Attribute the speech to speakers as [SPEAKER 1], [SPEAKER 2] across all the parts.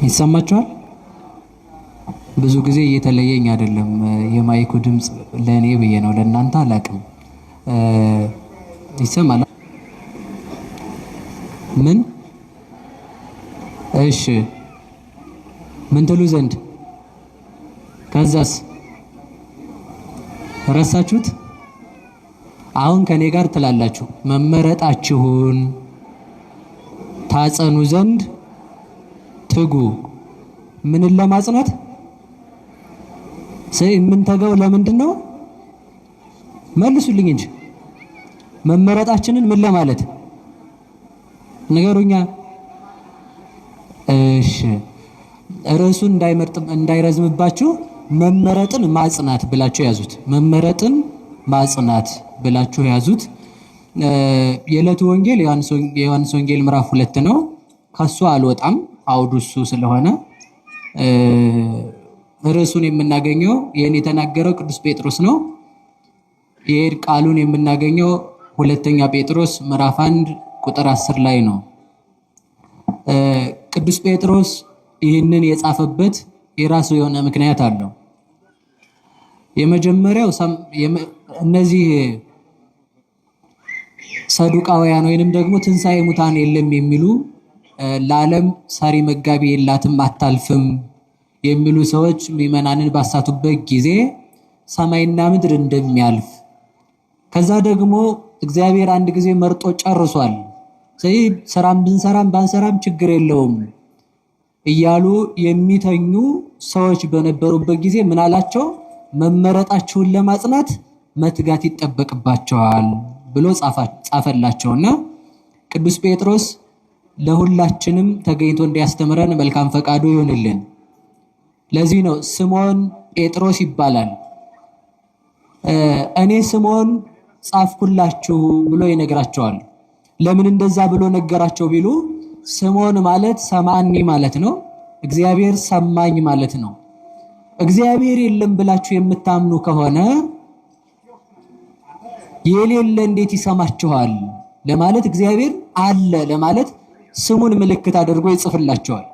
[SPEAKER 1] ይሰማችኋል? ብዙ ጊዜ እየተለየኝ አይደለም የማይኩ ድምጽ ለኔ ብዬ ነው፣ ለእናንተ አላቅም። ይሰማል? ምን? እሺ ምን ትሉ ዘንድ? ከዛስ ረሳችሁት? አሁን ከኔ ጋር ትላላችሁ መመረጣችሁን ታጸኑ ዘንድ ትጉ። ምንን ለማጽናት? ምን ተገው? ለምንድን ነው? መልሱልኝ እንጂ መመረጣችንን ምን ለማለት ንገሩኛ። እሺ ርዕሱን እንዳይረዝምባችሁ መመረጥን ማጽናት ብላችሁ ያዙት። መመረጥን ማጽናት ብላችሁ ያዙት። የዕለቱ ወንጌል የዮሐንስ ወንጌል ምዕራፍ 2 ነው። ከሱ አልወጣም አውዱ እሱ ስለሆነ ርዕሱን የምናገኘው ይህን የተናገረው ቅዱስ ጴጥሮስ ነው። ይሄን ቃሉን የምናገኘው ሁለተኛ ጴጥሮስ ምዕራፍ 1 ቁጥር 10 ላይ ነው። ቅዱስ ጴጥሮስ ይህንን የጻፈበት የራሱ የሆነ ምክንያት አለው። የመጀመሪያው እነዚህ ሰዱቃውያን ወይንም ደግሞ ትንሣኤ ሙታን የለም የሚሉ ለዓለም ሰሪ መጋቢ የላትም አታልፍም የሚሉ ሰዎች ምዕመናንን ባሳቱበት ጊዜ ሰማይና ምድር እንደሚያልፍ ከዛ ደግሞ እግዚአብሔር አንድ ጊዜ መርጦ ጨርሷል፣ ስለዚህ ስራም ብንሰራም ባንሰራም ችግር የለውም እያሉ የሚተኙ ሰዎች በነበሩበት ጊዜ ምን አላቸው? መመረጣችሁን ለማጽናት መትጋት ይጠበቅባቸዋል ብሎ ጻፈላቸውና ቅዱስ ጴጥሮስ ለሁላችንም ተገኝቶ እንዲያስተምረን መልካም ፈቃዱ ይሁንልን። ለዚህ ነው ስምዖን ጴጥሮስ ይባላል። እኔ ስምዖን ጻፍኩላችሁ ብሎ ይነግራቸዋል። ለምን እንደዛ ብሎ ነገራቸው ቢሉ ስምዖን ማለት ሰማኒ ማለት ነው። እግዚአብሔር ሰማኝ ማለት ነው። እግዚአብሔር የለም ብላችሁ የምታምኑ ከሆነ የሌለ እንዴት ይሰማችኋል ለማለት እግዚአብሔር አለ ለማለት ስሙን ምልክት አድርጎ ይጽፍላቸዋል።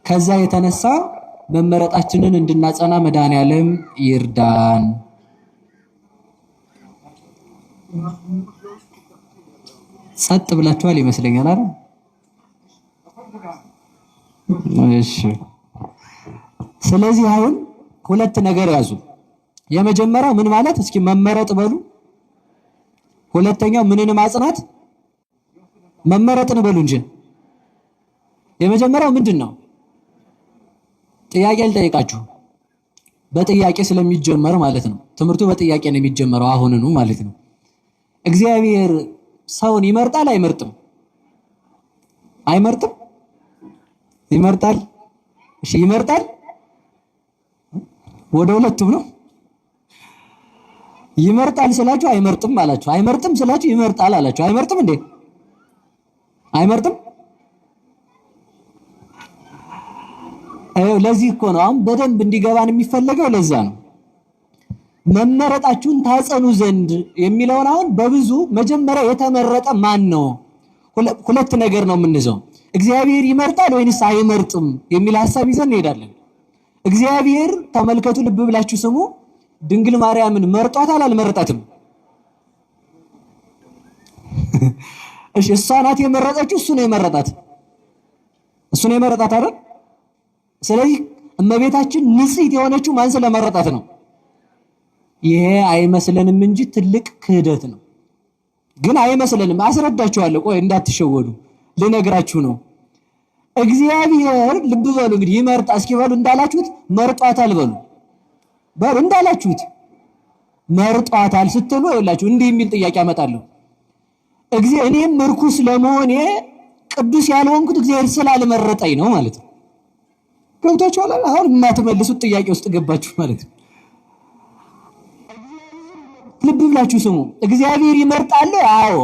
[SPEAKER 1] ከዛ የተነሳ መመረጣችንን እንድናጸና መድኃኔዓለም ይርዳን። ጸጥ ብላችኋል ይመስለኛል አይደል? እሺ ስለዚህ አሁን ሁለት ነገር ያዙ። የመጀመሪያው ምን ማለት? እስኪ መመረጥ በሉ። ሁለተኛው ምንን ማጽናት? መመረጥን በሉ እንጂ። የመጀመሪያው ምንድነው? ጥያቄ ልጠይቃችሁ። በጥያቄ ስለሚጀመር ማለት ነው። ትምህርቱ በጥያቄ ነው የሚጀመረው አሁንኑ ማለት ነው። እግዚአብሔር ሰውን ይመርጣል አይመርጥም? አይመርጥም? ይመርጣል? እሺ ይመርጣል? ወደ ሁለቱም ነው። ይመርጣል ስላችሁ አይመርጥም አላችሁ። አይመርጥም ስላችሁ ይመርጣል አላችሁ። አይመርጥም እንዴ? አይመርጥም? ለዚህ እኮ ነው አሁን በደንብ እንዲገባን የሚፈለገው። ለዛ ነው መመረጣችሁን ታጸኑ ዘንድ የሚለውን አሁን በብዙ መጀመሪያ የተመረጠ ማን ነው? ሁለት ነገር ነው የምንይዘው። እግዚአብሔር ይመርጣል ወይንስ አይመርጥም የሚል ሐሳብ ይዘን እንሄዳለን። እግዚአብሔር ተመልከቱ፣ ልብ ብላችሁ ስሙ። ድንግል ማርያምን መርጧታል አልመረጣትም? እሺ እሷ ናት የመረጠችው? እሱ ነው የመረጣት? እሱ ነው የመረጣት አይደል? ስለዚህ እመቤታችን ንጽሕት የሆነችው ማን ስለመረጣት ነው? ይሄ አይመስለንም እንጂ ትልቅ ክህደት ነው። ግን አይመስለንም። አስረዳችኋለሁ። ቆይ እንዳትሸወዱ ልነግራችሁ ነው። እግዚአብሔር ልብ በሉ እንግዲህ ይመርጣ እስኪ በሉ እንዳላችሁት መርጧታል በሉ እንዳላችሁት መርጧታል ስትሉ ይኸውላችሁ እንዲህ የሚል ጥያቄ አመጣለሁ። እኔም ርኩስ ለመሆኔ ቅዱስ ያልሆንኩት እግዚአብሔር ስላልመረጠኝ ነው ማለት ነው። ገብታችኋል? አሁን የማትመልሱት ጥያቄ ውስጥ ገባችሁ ማለት ነው። ልብ ብላችሁ ስሙ። እግዚአብሔር ይመርጣል? አዎ።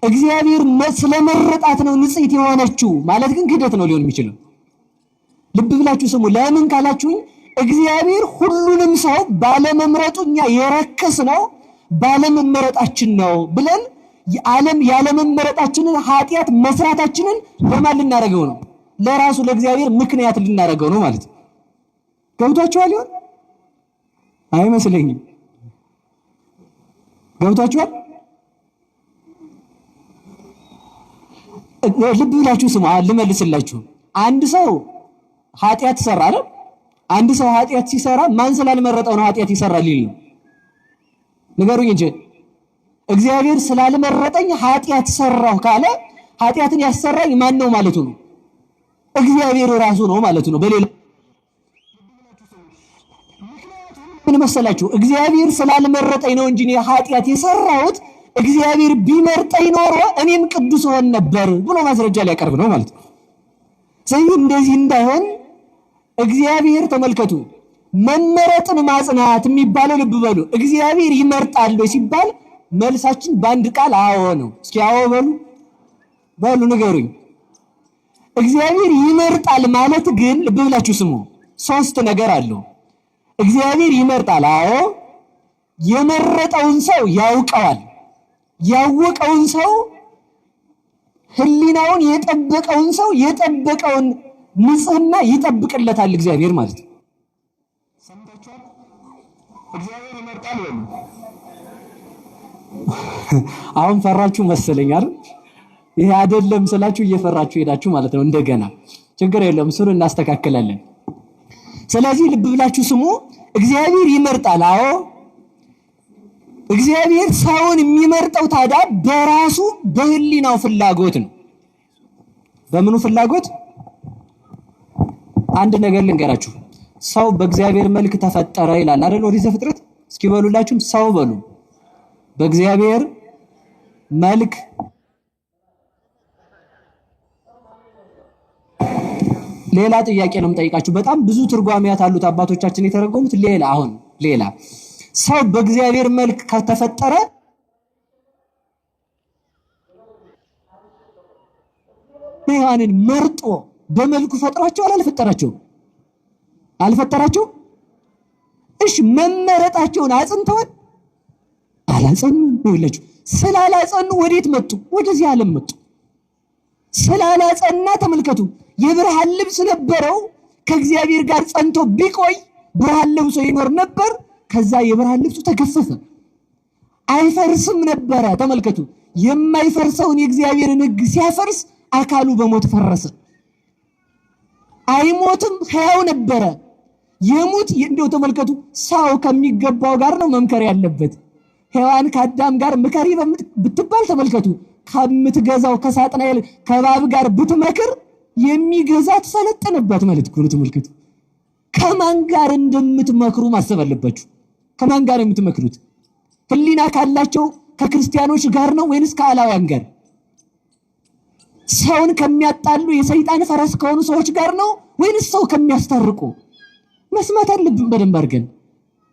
[SPEAKER 1] እግዚአብሔር ስለመረጣት ነው ንጽሕት የሆነችው ማለት ግን ክህደት ነው ሊሆን የሚችለው። ልብ ብላችሁ ስሙ። ለምን ካላችሁኝ እግዚአብሔር ሁሉንም ሰው ባለመምረጡኛ የረከስ ነው ባለመመረጣችን ነው ብለን ያለመመረጣችንን ኃጢአት መስራታችንን ለማን ልናደርገው ነው? ለራሱ ለእግዚአብሔር ምክንያት ልናደርገው ነው ማለት ነው። ገብቷችኋል ይሆን? አይመስለኝም። ገብቷችኋል? ልብ ብላችሁ ስሙ። ልመልስላችሁ። አንድ ሰው ኃጢአት ሰራ አይደል? አንድ ሰው ኃጢአት ሲሰራ ማን ስላልመረጠው ነው ኃጢአት ይሰራል ይል ነው? ንገሩኝ እንጂ እግዚአብሔር ስላልመረጠኝ ኃጢአት ሰራሁ ካለ ኃጢአትን ያሰራኝ ማን ነው ማለቱ ነው? እግዚአብሔር ራሱ ነው ማለቱ ነው። በሌላ ምን መሰላችሁ? እግዚአብሔር ስላልመረጠኝ ነው እንጂ ኃጢአት የሰራሁት እግዚአብሔር ቢመርጠኝ ኖሮ እኔም ቅዱስ ሆን ነበር ብሎ ማስረጃ ሊያቀርብ ነው ማለት ነው። ስለዚህ እንደዚህ እንዳይሆን እግዚአብሔር ተመልከቱ፣ መመረጥን ማጽናት የሚባለው ልብ በሉ። እግዚአብሔር ይመርጣል ሲባል መልሳችን በአንድ ቃል አዎ ነው። እስኪ አዎ በሉ ንገሩኝ። እግዚአብሔር ይመርጣል ማለት ግን ልብ ብላችሁ ስሙ፣ ሶስት ነገር አለው። እግዚአብሔር ይመርጣል፣ አዎ። የመረጠውን ሰው ያውቀዋል፣ ያወቀውን ሰው ሕሊናውን የጠበቀውን ሰው የጠበቀውን ንጽህና ይጠብቅለታል እግዚአብሔር ማለት ነው። ሰምታችኋል? እግዚአብሔር ይመርጣል ወይ? አሁን ፈራችሁ መሰለኝ አይደል? ይሄ አይደለም ስላችሁ እየፈራችሁ ሄዳችሁ ማለት ነው። እንደገና ችግር የለም እሱን እናስተካክላለን። ስለዚህ ልብ ብላችሁ ስሙ። እግዚአብሔር ይመርጣል፣ አዎ። እግዚአብሔር ሰውን የሚመርጠው ታዲያ በራሱ በሕሊናው ፍላጎት ነው። በምኑ ፍላጎት? አንድ ነገር ልንገራችሁ። ሰው በእግዚአብሔር መልክ ተፈጠረ ይላል አይደል? ኦሪት ዘፍጥረት። እስኪ በሉላችሁም ሰው በሉ። በእግዚአብሔር መልክ ሌላ ጥያቄ ነው የምጠይቃችሁ። በጣም ብዙ ትርጓሜያት አሉት አባቶቻችን የተረጎሙት። ሌላ ሰው በእግዚአብሔር መልክ ከተፈጠረ ሔዋንን መርጦ በመልኩ ፈጥሯቸው አልፈጠራቸውም? አልፈጠራቸውም? እሺ መመረጣቸውን አጽንተዋል? አላጸኑም። ይኸውላችሁ ስላላጸኑ ወዴት መጡ? ወደዚህ ዓለም መጡ። ስላላጸና ተመልከቱ። የብርሃን ልብስ ነበረው። ከእግዚአብሔር ጋር ጸንቶ ቢቆይ ብርሃን ለብሶ ይኖር ነበር። ከዛ የብርሃን ልብሱ ተገፈፈ፣ አይፈርስም ነበረ። ተመልከቱ። የማይፈርሰውን የእግዚአብሔርን ሕግ ሲያፈርስ አካሉ በሞት ፈረሰ። አይሞትም፣ ሕያው ነበረ። የሙት እንደው ተመልከቱ። ሰው ከሚገባው ጋር ነው መምከር ያለበት። ሔዋን ከአዳም ጋር ምከሪ ብትባል ተመልከቱ፣ ከምትገዛው ከሳጥናኤል ከባብ ጋር ብትመክር የሚገዛት ሰለጠነባት ማለት ነው። ተመልከቱ። ከማን ጋር እንደምትመክሩ ማሰብ አለባችሁ። ከማን ጋር የምትመክሩት? ሕሊና ካላቸው ከክርስቲያኖች ጋር ነው ወይንስ ከአላውያን ጋር? ሰውን ከሚያጣሉ የሰይጣን ፈረስ ከሆኑ ሰዎች ጋር ነው ወይንስ ሰው ከሚያስታርቁ? መስማት አለብን በደንብ አድርገን።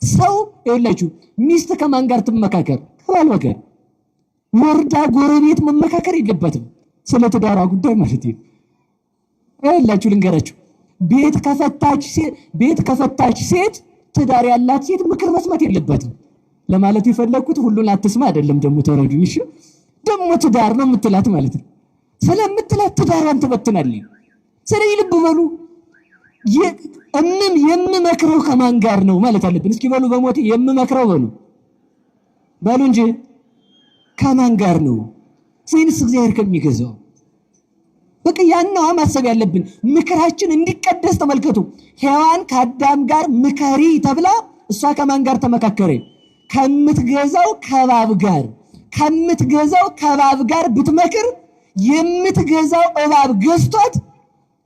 [SPEAKER 1] ሰው ይኸውላችሁ ሚስት ከማን ጋር ትመካከር? ከባሏ ጋር። ወርዳ ጎረቤት መመካከር የለበትም ስለ ትዳሯ ጉዳይ ማለት ነው። ይኸውላችሁ ልንገራችሁ፣ ቤት ከፈታች ሴት ትዳር ያላት ሴት ምክር መስማት የለበትም ለማለት የፈለኩት። ሁሉን አትስማ አይደለም ደግሞ ተረዱኝ። እሺ ደግሞ ትዳር ነው የምትላት ማለት ነው። ስለምትላት ትዳሯን ትበትናለች። ስለዚህ ልብ በሉ። የምመክረው ከማን ጋር ነው ማለት አለብን። እስኪ በሉ በሞቴ የምመክረው በሉ እንጂ ከማን ጋር ነው? ወይንስ እግዚአብሔር ከሚገዛው? በቃ ያንዋ ማሰብ ያለብን። ምክራችን እንዲቀደስ ተመልከቱ። ሔዋን ከአዳም ጋር ምከሪ ተብላ እሷ ከማን ጋር ተመካከረ? ከምትገዛው ከባብ ጋር ብትመክር የምትገዛው እባብ ገዝቷት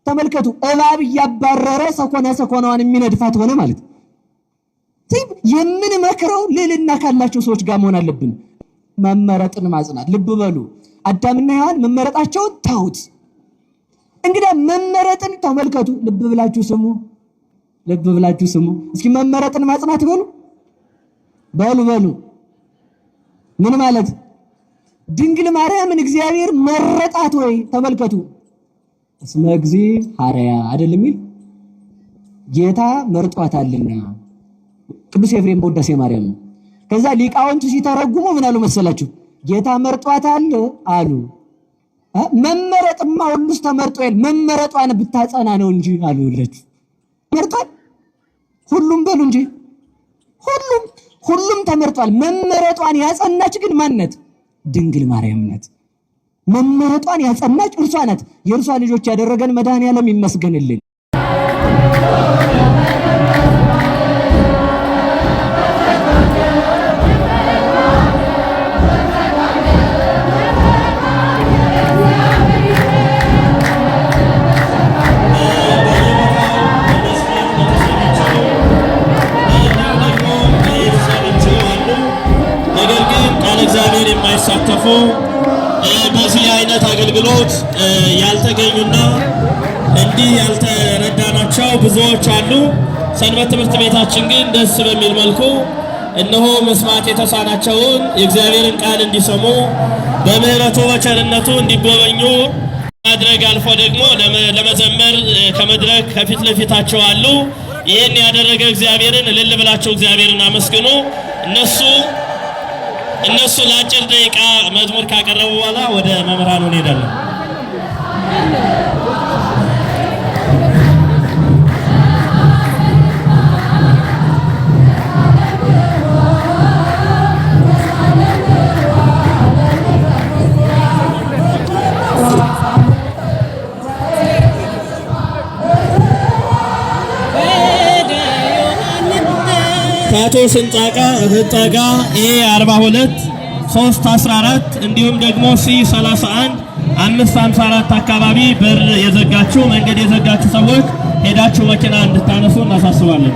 [SPEAKER 1] ተመልከቱ። እባብ እያባረረ ሰኮናዋን የሚነድፋት ሆነ ማለት ነው። የምንመክረው ልዕልና ካላቸው ሰዎች ጋር መሆን አለብን። መመረጥን ማጽናት። ልብ በሉ። አዳምና ሔዋን መመረጣቸውን ተውት። እንግዲህ መመረጥን ተመልከቱ። ልብ ብላችሁ ስሙ። እስኪ መመረጥን ማጽናት በሉ። ምን ማለት? ድንግል ማርያምን እግዚአብሔር መረጣት ወይ? ተመልከቱ። እስመ እግዚአብሔር አይደል የሚል ጌታ መርጧታልና ቅዱስ ኤፍሬም በውዳሴ ማርያም። ከዛ ሊቃውንቱ ሲተረጉሙ ምን አሉ መሰላችሁ? ጌታ መርጧታል አሉ። መመረጥማ ሁሉስ ተመርጦ መመረጧን ብታጸና ነው እንጂ አሉለት። መርጧል ሁሉም በሉ እንጂ ሁሉም ተመርጧል። መመረጧን ያጸናች ግን ማነት? ድንግል ማርያም ናት። መመረጧን ያጸናች እርሷ ናት። የእርሷ ልጆች ያደረገን መድኃኔዓለም ይመስገንልን።
[SPEAKER 2] እግዚአብሔር የማይሳተፉ በዚህ አይነት አገልግሎት ያልተገኙና እንዲህ ያልተረዳናቸው ብዙዎች አሉ። ሰንበት ትምህርት ቤታችን ግን ደስ በሚል መልኩ እነሆ መስማት የተሳናቸውን የእግዚአብሔርን ቃል እንዲሰሙ በምህረቱ በቸርነቱ እንዲጎበኙ ማድረግ አልፎ ደግሞ ለመዘመር ከመድረክ ከፊት ለፊታቸው አሉ። ይህን ያደረገ እግዚአብሔርን እልል ብላቸው እግዚአብሔርን አመስግኑ። እነሱ ለአጭር ደቂቃ መዝሙር ካቀረቡ በኋላ ወደ መምህራኑ እንሄዳለን። ከአቶ ስንጣቃ ህጣጋ A42 314 እንዲሁም ደግሞ C31 554 አካባቢ በር የዘጋችሁ መንገድ የዘጋችሁ ሰዎች ሄዳችሁ መኪና እንድታነሱ እናሳስባለን።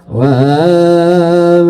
[SPEAKER 3] ወመ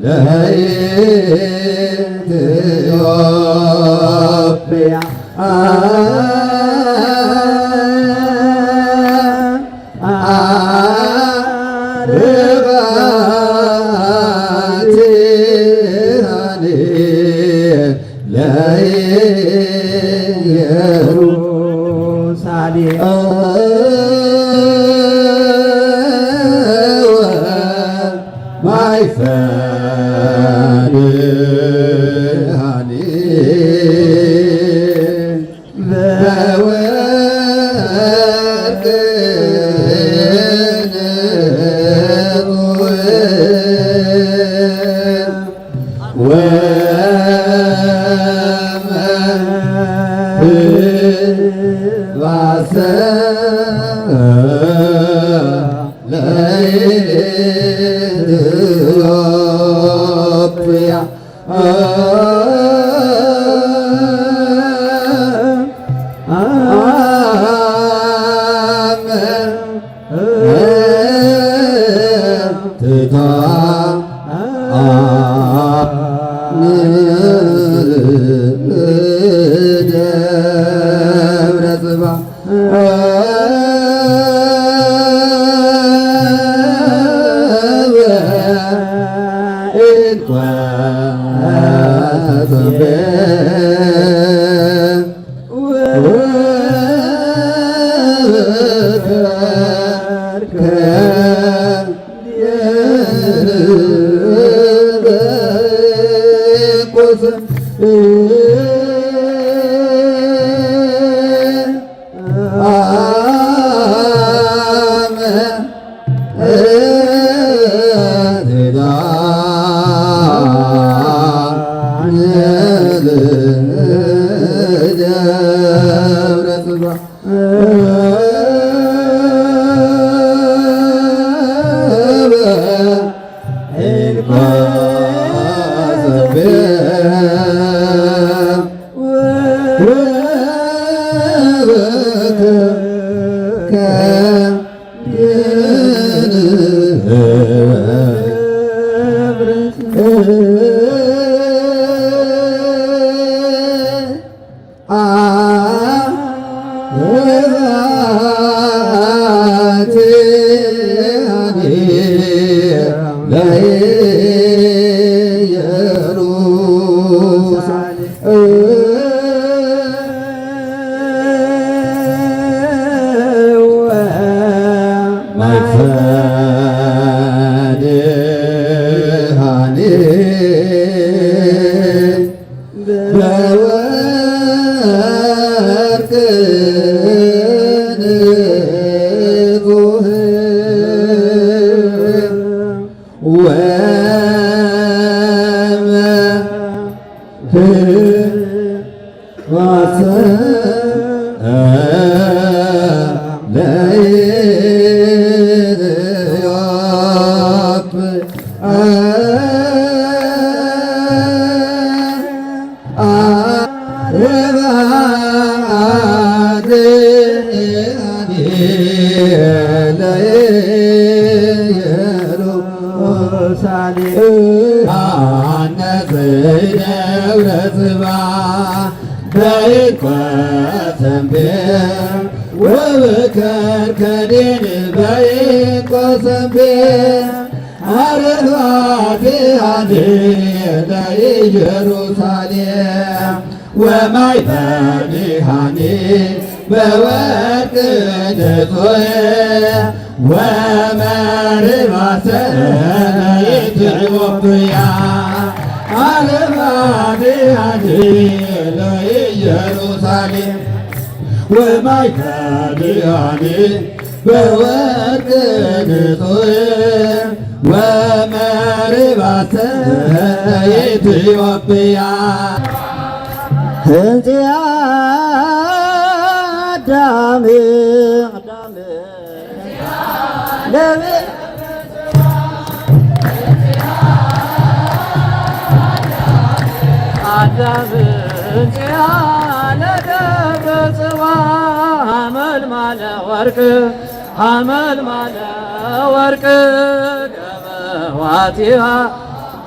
[SPEAKER 3] ለኢትዮጵያ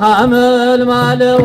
[SPEAKER 4] አመልማለወ